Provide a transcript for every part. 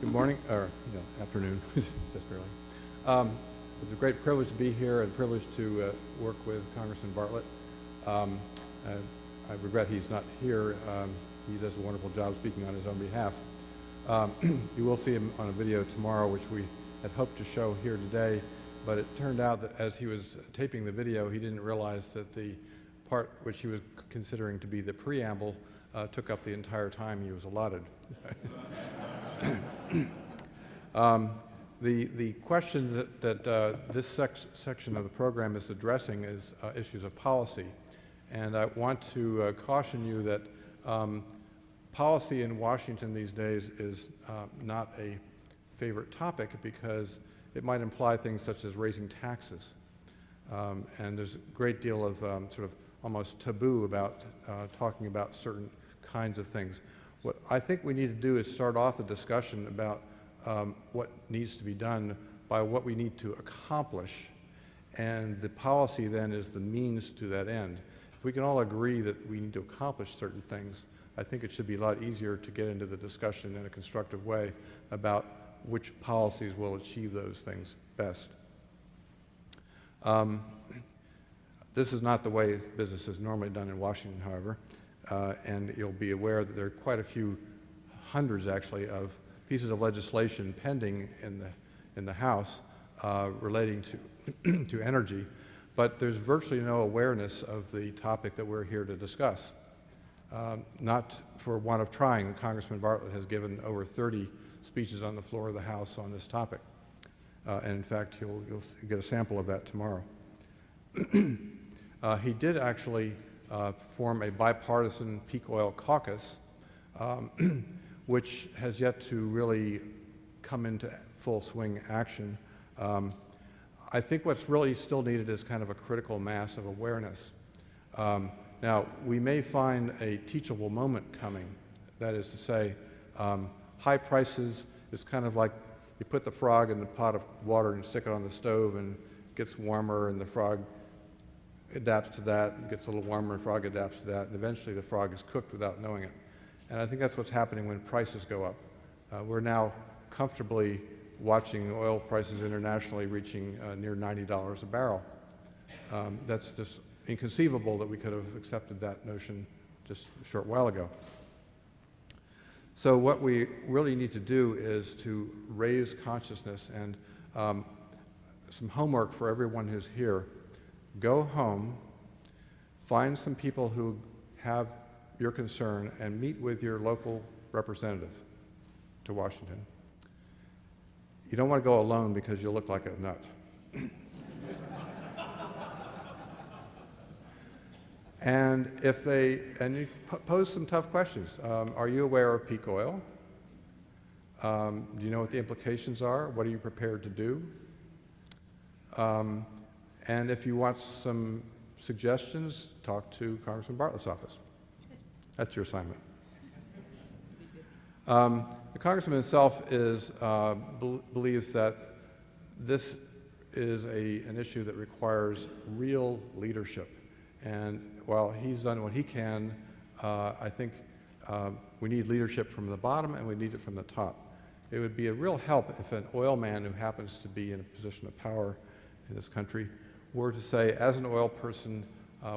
Good morning, or afternoon, just barely. It's a great privilege to be here and a privilege to work with Congressman Bartlett. I regret he's not here. He does a wonderful job speaking on his own behalf. You will see him on a video tomorrow, which we had hoped to show here today, but it turned out that as he was taping the video, he didn't realize that the part which he was considering to be the preamble took up the entire time he was allotted. The question that this section of the program is addressing is issues of policy. And I want to caution you that policy in Washington these days is not a favorite topic because it might imply things such as raising taxes. And there's a great deal of sort of almost taboo about talking about certain kinds of things. What I think we need to do is start off the discussion about what needs to be done by what we need to accomplish, and the policy then is the means to that end. If we can all agree that we need to accomplish certain things, I think it should be a lot easier to get into the discussion in a constructive way about which policies will achieve those things best. This is not the way business is normally done in Washington, however, and you'll be aware that there are quite a few hundreds, actually, of pieces of legislation pending in the House relating to energy, but there's virtually no awareness of the topic that we're here to discuss. Not for want of trying. Congressman Bartlett has given over 30 speeches on the floor of the House on this topic, and in fact, you'll get a sample of that tomorrow. He did actually form a bipartisan peak oil caucus, which has yet to really come into full swing action. I think what's really still needed is kind of a critical mass of awareness. Now, we may find a teachable moment coming. That is to say, high prices is kind of like you put the frog in the pot of water and stick it on the stove and it gets warmer and the frog adapts to that, and gets a little warmer and the frog adapts to that, and eventually the frog is cooked without knowing it. And I think that's what's happening when prices go up. We're now comfortably watching oil prices internationally reaching near $90 a barrel. That's just inconceivable that we could have accepted that notion just a short while ago. So what we really need to do is to raise consciousness, and some homework for everyone who's here. Go home, find some people who have your concern, and meet with your local representative to Washington. You don't want to go alone because you'll look like a nut. And you pose some tough questions. Are you aware of peak oil? Do you know what the implications are? What are you prepared to do? And if you want some suggestions, talk to Congressman Bartlett's office. That's your assignment. The congressman himself believes that this is an issue that requires real leadership. And while he's done what he can, I think we need leadership from the bottom and we need it from the top. It would be a real help if an oil man who happens to be in a position of power in this country were to say, as an oil person,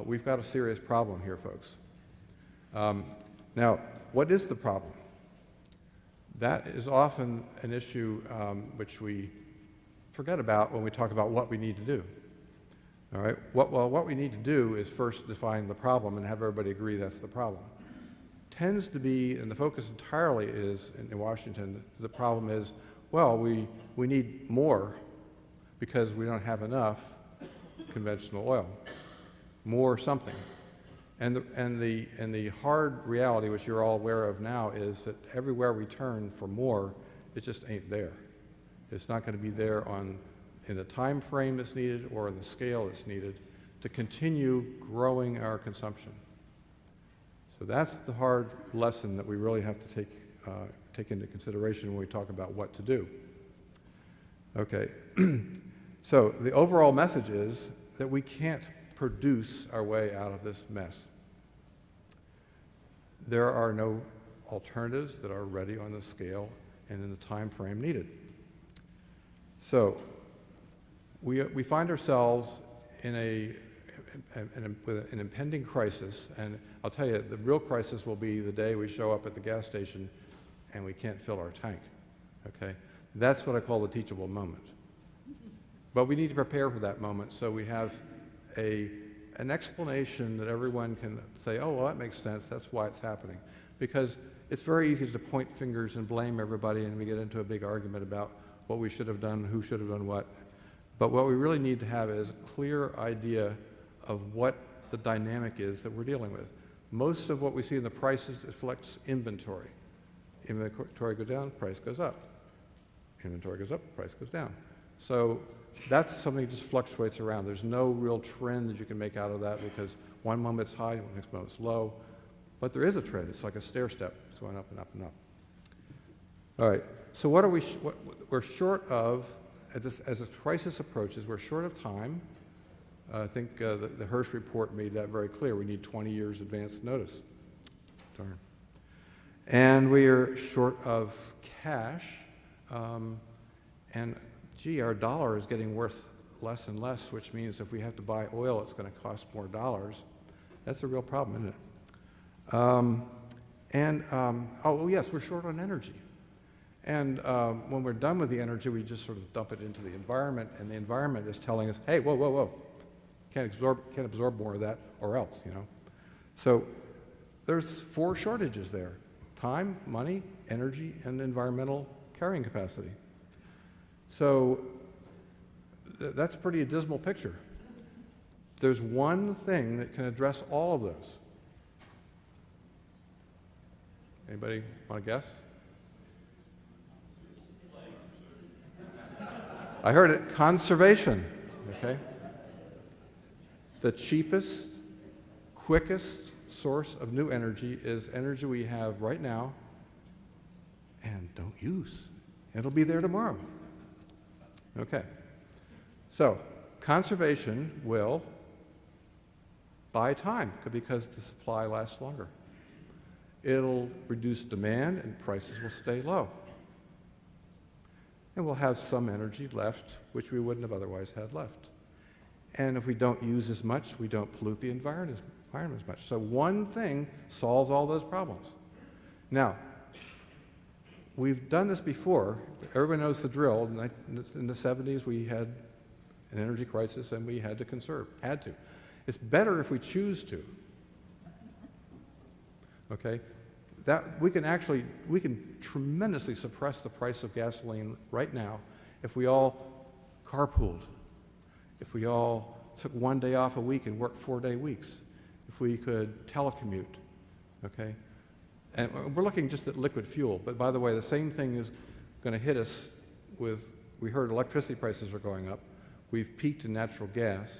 we've got a serious problem here, folks. Now, what is the problem? That is often an issue which we forget about when we talk about what we need to do. All right? What we need to do is first define the problem and have everybody agree that's the problem. Tends to be, and the focus entirely is in Washington, the problem is, well, we need more because we don't have enough conventional oil, more something. And the hard reality, which you're all aware of now, is that everywhere we turn for more, it just ain't there. It's not going to be there in the time frame that's needed or in the scale that's needed to continue growing our consumption. So that's the hard lesson that we really have to take into consideration when we talk about what to do. Okay, so the overall message is that we can't produce our way out of this mess. There are no alternatives that are ready on the scale and in the time frame needed. So we find ourselves with an impending crisis, and I'll tell you, the real crisis will be the day we show up at the gas station and we can't fill our tank, okay? That's what I call the teachable moment. But we need to prepare for that moment, so we have an explanation that everyone can say, oh, well, that makes sense, that's why it's happening. Because it's very easy to point fingers and blame everybody, and we get into a big argument about what we should have done, who should have done what. But what we really need to have is a clear idea of what the dynamic is that we're dealing with. Most of what we see in the prices reflects inventory. Inventory goes down, price goes up. Inventory goes up, price goes down. So that's something that just fluctuates around. There's no real trend that you can make out of that, because one moment it's high, the next moment it's low. But there is a trend. It's like a stair step. It's going up and up and up. All right. So what are we're short of, as a crisis approaches, we're short of time. I think the Hirsch report made that very clear. We need 20 years advance notice. Darn. And we are short of cash. And gee, our dollar is getting worth less and less, which means if we have to buy oil, it's going to cost more dollars. That's a real problem, isn't it? Oh yes, we're short on energy. And when we're done with the energy, we just sort of dump it into the environment, and the environment is telling us, hey, whoa, whoa, whoa, can't absorb more of that, or else, you know. So there's 4 shortages there: time, money, energy, and environmental carrying capacity. So that's a pretty dismal picture. There's one thing that can address all of those. Anybody want to guess? I heard it, conservation, okay? The cheapest, quickest source of new energy is energy we have right now and don't use. It'll be there tomorrow. Okay. So, conservation will buy time because the supply lasts longer. It'll reduce demand and prices will stay low. And we'll have some energy left, which we wouldn't have otherwise had left. And if we don't use as much, we don't pollute the environment as much. So one thing solves all those problems. Now, we've done this before. Everyone knows the drill. In the 70s, we had an energy crisis and we had to conserve, had to. It's better if we choose to. Okay? We can tremendously suppress the price of gasoline right now if we all carpooled, if we all took one day off a week and worked 4-day weeks, if we could telecommute, okay? And we're looking just at liquid fuel, but by the way, the same thing is going to hit us with, we heard electricity prices are going up, we've peaked in natural gas,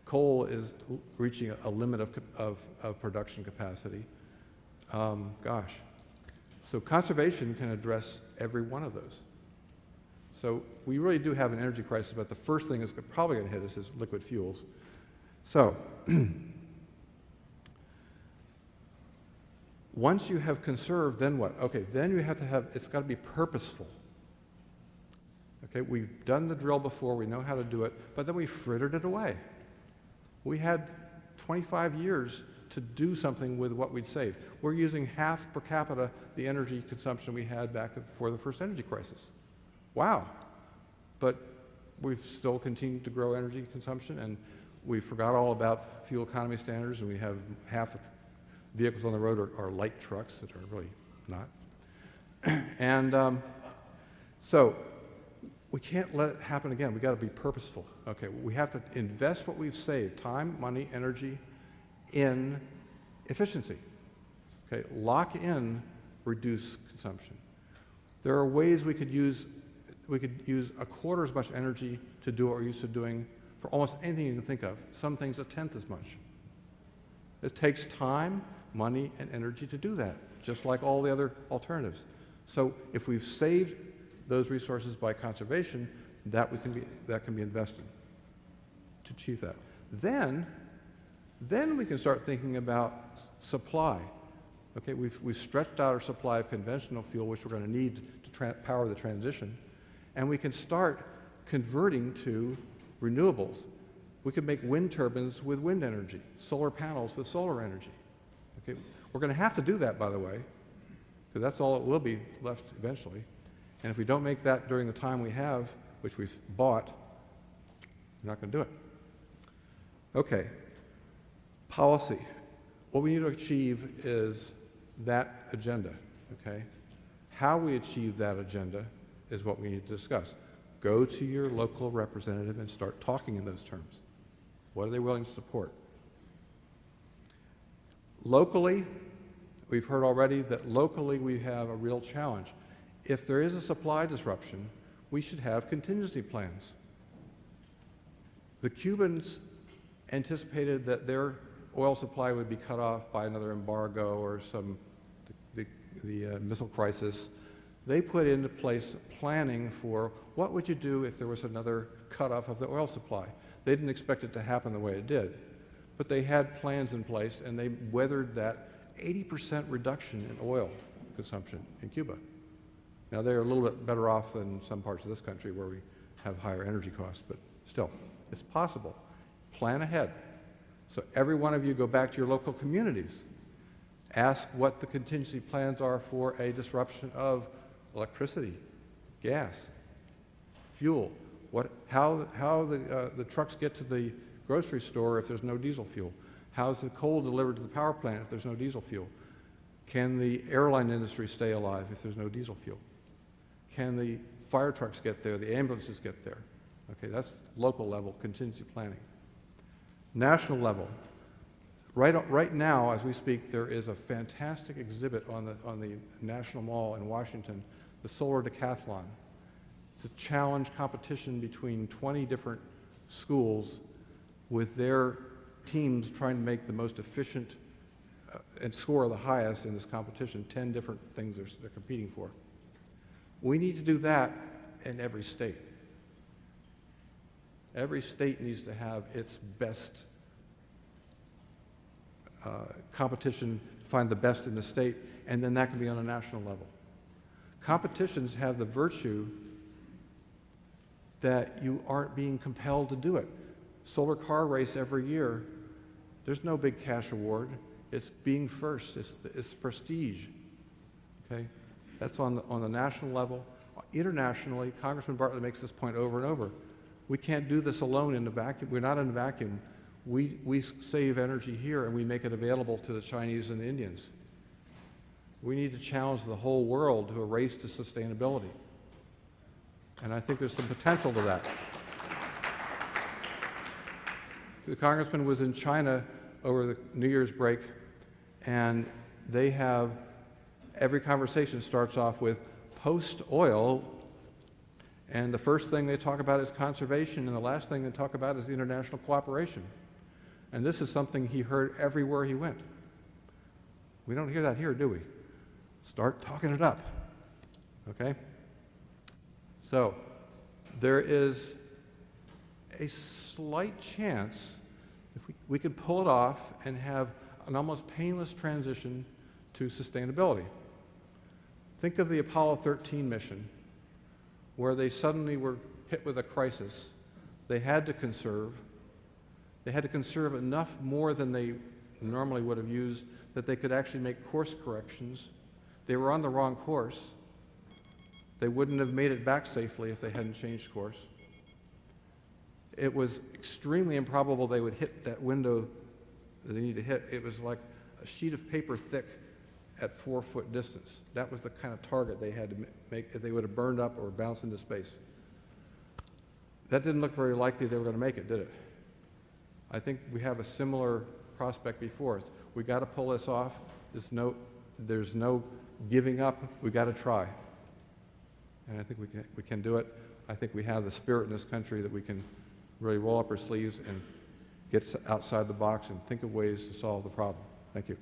coal is reaching a limit of production capacity. Gosh. So conservation can address every one of those. So we really do have an energy crisis, but the first thing that's probably going to hit us is liquid fuels. So once you have conserved, then what? Okay, then you have to have, it's got to be purposeful. Okay, we've done the drill before, we know how to do it, but then we frittered it away. We had 25 years to do something with what we'd saved. We're using half per capita the energy consumption we had back before the first energy crisis. Wow. But we've still continued to grow energy consumption, and we forgot all about fuel economy standards, and we have half the vehicles on the road are light trucks that are really not. And so we can't let it happen again. We've got to be purposeful. Okay, we have to invest what we've saved, time, money, energy, in efficiency. Okay, lock in reduce consumption. There are ways we could use a quarter as much energy to do what we're used to doing for almost anything you can think of. Some things a tenth as much. It takes time, money, and energy to do that, just like all the other alternatives. So if we've saved those resources by conservation, that can be invested to achieve that. Then we can start thinking about supply. Okay, we've stretched out our supply of conventional fuel, which we're going to need to power the transition, and we can start converting to renewables. We could make wind turbines with wind energy, solar panels with solar energy. Okay, we're going to have to do that, by the way, because that's all it will be left eventually. And if we don't make that during the time we have, which we've bought, we're not going to do it. Okay, policy. What we need to achieve is that agenda, okay? How we achieve that agenda is what we need to discuss. Go to your local representative and start talking in those terms. What are they willing to support? Locally, we've heard already that locally we have a real challenge. If there is a supply disruption, we should have contingency plans. The Cubans anticipated that their oil supply would be cut off by another embargo or the missile crisis. They put into place planning for what would you do if there was another cutoff of the oil supply. They didn't expect it to happen the way it did, but they had plans in place and they weathered that 80% reduction in oil consumption in Cuba. Now they're a little bit better off than some parts of this country where we have higher energy costs, but still, it's possible. Plan ahead. So every one of you go back to your local communities. Ask what the contingency plans are for a disruption of electricity, gas, fuel, how the trucks get to the grocery store if there's no diesel fuel. How's the coal delivered to the power plant if there's no diesel fuel? Can the airline industry stay alive if there's no diesel fuel? Can the fire trucks get there, the ambulances get there? Okay, that's local level contingency planning. National level. Right now, as we speak, there is a fantastic exhibit on the National Mall in Washington, the Solar Decathlon. It's a challenge competition between 20 different schools with their teams trying to make the most efficient and score the highest in this competition, 10 different things they're competing for. We need to do that in every state. Every state needs to have its best competition, find the best in the state, and then that can be on a national level. Competitions have the virtue that you aren't being compelled to do it. Solar car race every year, there's no big cash award. It's being first. It's prestige. Okay, that's on the national level. Internationally, Congressman Bartlett makes this point over and over. We can't do this alone in a vacuum. We're not in a vacuum. We save energy here and we make it available to the Chinese and the Indians. We need to challenge the whole world to a race to sustainability. And I think there's some potential to that. The congressman was in China over the New Year's break, and they have, every conversation starts off with post-oil, and the first thing they talk about is conservation, and the last thing they talk about is the international cooperation. And this is something he heard everywhere he went. We don't hear that here, do we? Start talking it up, okay? So there is a slight chance if we could pull it off and have an almost painless transition to sustainability. Think of the Apollo 13 mission, where they suddenly were hit with a crisis. They had to conserve. They had to conserve enough more than they normally would have used that they could actually make course corrections. They were on the wrong course. They wouldn't have made it back safely if they hadn't changed course. It was extremely improbable they would hit that window that they needed to hit. It was like a sheet of paper thick at 4-foot distance. That was the kind of target they had to make if they would have burned up or bounced into space. That didn't look very likely they were going to make it, did it? I think we have a similar prospect before us. We got to pull this off. There's no giving up. We got to try. And I think we can do it. I think we have the spirit in this country that we can really roll up our sleeves and get outside the box and think of ways to solve the problem. Thank you.